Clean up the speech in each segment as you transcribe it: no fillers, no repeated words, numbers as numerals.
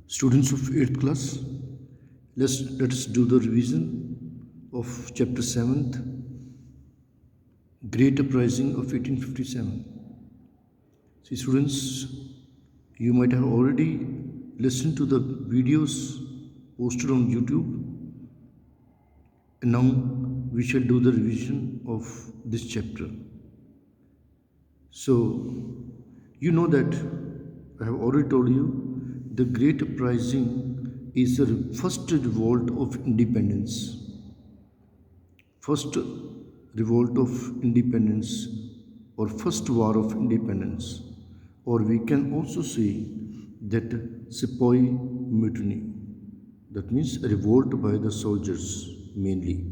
Students of 8th class, let us do the revision of chapter 7th, Great Uprising of 1857. See, students, you might have already listened to the videos posted on YouTube, and now we shall do the revision of this chapter. So, you know that I have already told you the Great Uprising is the first revolt of independence. First revolt of independence or first war of independence, or we can also say that Sepoy Mutiny. That means a revolt by the soldiers mainly.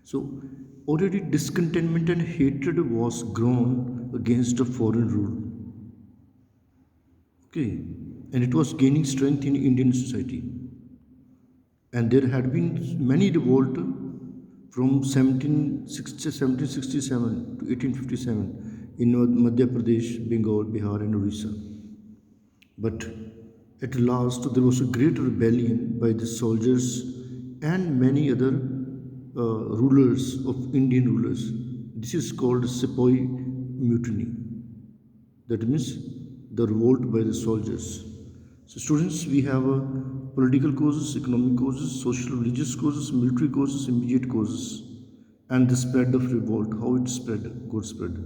So already discontentment and hatred was grown against the foreign rule. Okay, and it was gaining strength in Indian society. And there had been many revolts from 1767 to 1857 in Madhya Pradesh, Bengal, Bihar, and Orissa. But at last, there was a great rebellion by the soldiers and many other rulers of Indian rulers. This is called Sepoy Mutiny. That means the revolt by the soldiers. So, students, we have political causes, economic causes, social religious causes, military causes, immediate causes, and the spread of revolt, how it spread, got spread.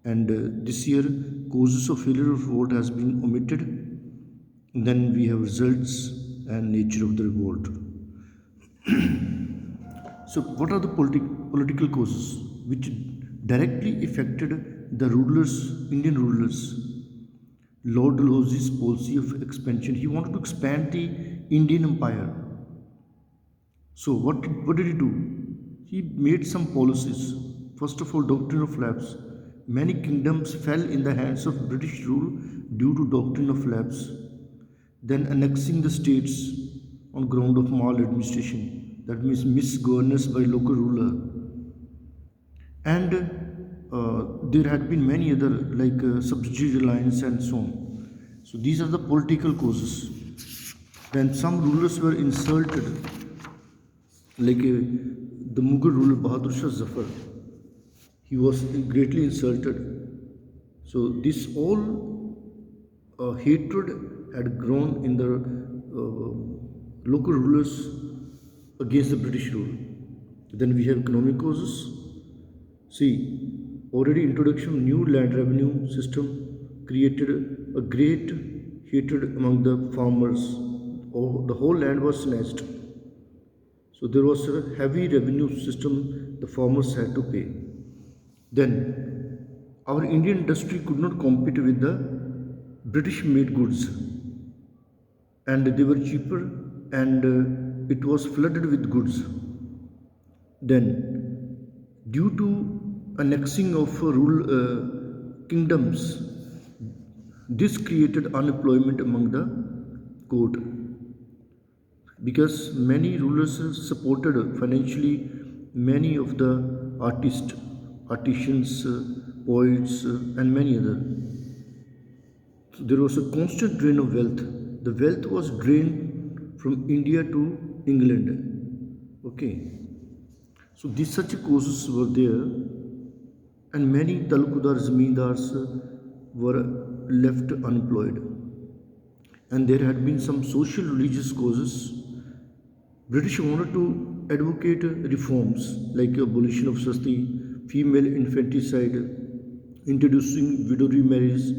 And this year, causes of failure of revolt has been omitted. Then we have results and nature of the revolt. So, what are the political causes which directly affected the rulers, Indian rulers? Lord Dalhousie's policy of expansion. He wanted to expand the Indian Empire. So, what did he do? He made some policies. First of all, doctrine of lapse. Many kingdoms fell in the hands of British rule due to doctrine of lapse. Then annexing the states on ground of maladministration. That means misgovernance by local ruler. And there had been many other like subsidiary alliance and so on. So these are the political causes. Then some rulers were insulted, like the Mughal ruler Bahadur Shah Zafar. He was greatly insulted. So this all hatred had grown in the local rulers against the British rule. Then we have economic causes. See, already introduction of new land revenue system created a great hatred among the farmers. The whole land was snatched. So there was a heavy revenue system the farmers had to pay. Then our Indian industry could not compete with the British made goods, and they were cheaper, and it was flooded with goods. Then, due to annexing of kingdoms, this created unemployment among the court because many rulers supported financially many of the artisans, poets, and many other. So there was a constant drain of wealth. The wealth was drained from India to England. Okay. So these such causes were there, and many talukdar zamindars were left unemployed. And there had been some social religious causes. British wanted to advocate reforms like abolition of sati, female infanticide, introducing widow remarriage.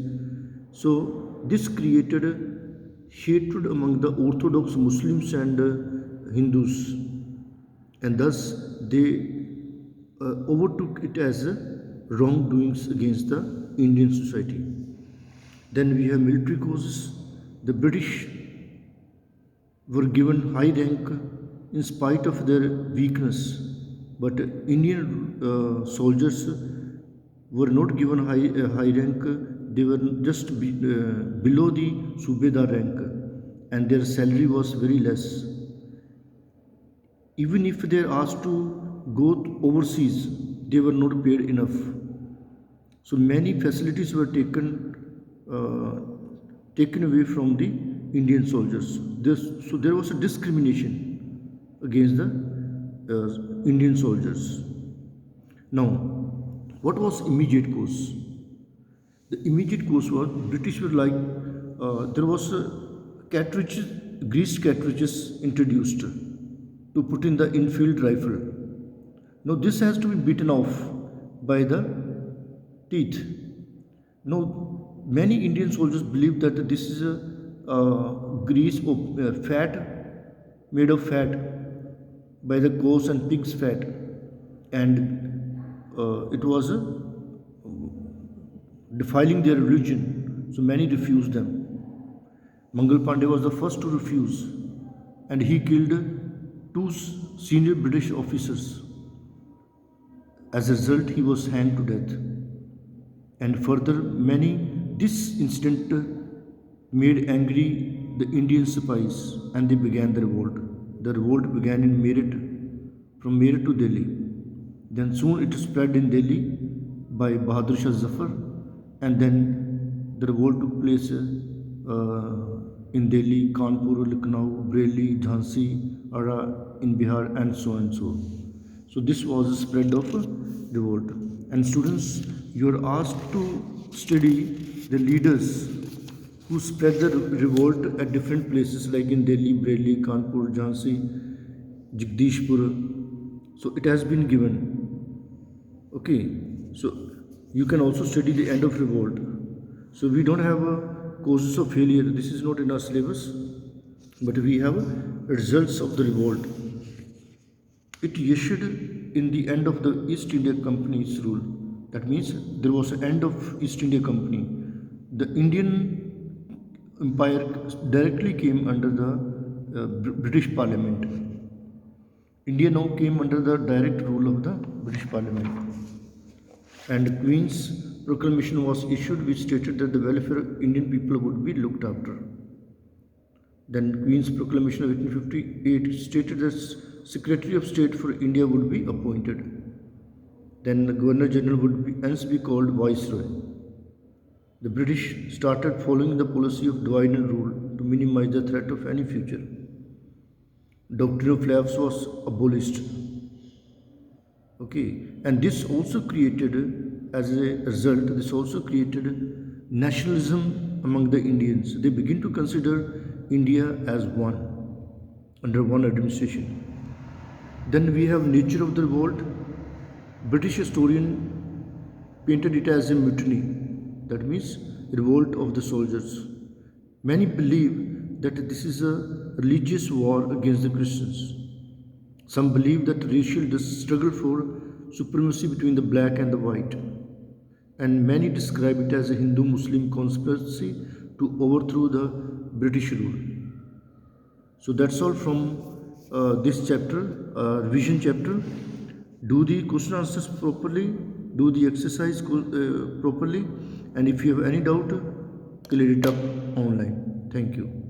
So this created hatred among the Orthodox Muslims and Hindus, and thus they overtook it as wrongdoings against the Indian society. Then we have military causes. The British were given high rank in spite of their weakness, but Indian soldiers were not given high rank. They were just below the Subedar rank, and their salary was very less. Even if they are asked to go overseas, they were not paid enough. So many facilities were taken away from the Indian soldiers. So there was a discrimination against the Indian soldiers. Now, what was immediate cause? The immediate cause was British were like there was cartridges, greased cartridges introduced to put in the infield rifle. Now this has to be beaten off by the teeth. Now many Indian soldiers believe that this is a grease or fat made of fat by the goats and pigs fat, and it was defiling their religion, so many refused them. Mangal Pandey was the first to refuse, and he killed two senior British officers. As a result, he was hanged to death. And further, this incident made angry the Indian sipahies, and they began the revolt. The revolt began in Meerut, from Meerut to Delhi. Then soon it spread in Delhi by Bahadur Shah Zafar, and then the revolt took place in Delhi, Kanpur, Lucknow, Bareilly, Jhansi, Ara in Bihar, and so and so. So this was the spread of revolt. And students, you are asked to study the leaders who spread the revolt at different places like in Delhi, Bareilly, Kanpur, Jhansi, Jagdishpur. So it has been given. Okay, so you can also study the end of revolt. So we don't have causes of failure. This is not in our syllabus, but we have results of the revolt. It issued in the end of the East India Company's rule. That means there was an end of East India Company. The Indian Empire directly came under the British Parliament. India now came under the direct rule of the British Parliament. And Queen's proclamation was issued which stated that the welfare of Indian people would be looked after. Then Queen's proclamation of 1858 stated that Secretary of State for India would be appointed. Then the Governor General would hence be called Viceroy. The British started following the policy of divide and rule to minimize the threat of any future. Doctrine of lapse was abolished. Okay, and this also created, as a result, this also created nationalism among the Indians. They begin to consider India as one, under one administration. Then we have nature of the revolt. British historian painted it as a mutiny, that means revolt of the soldiers. Many believe that this is a religious war against the Christians. Some believe that racial struggle for supremacy between the black and the white. And many describe it as a Hindu-Muslim conspiracy to overthrow the British rule. So that's all from this chapter, revision chapter. Do the question answers properly, do the exercise properly, and if you have any doubt, clear it up online. Thank you.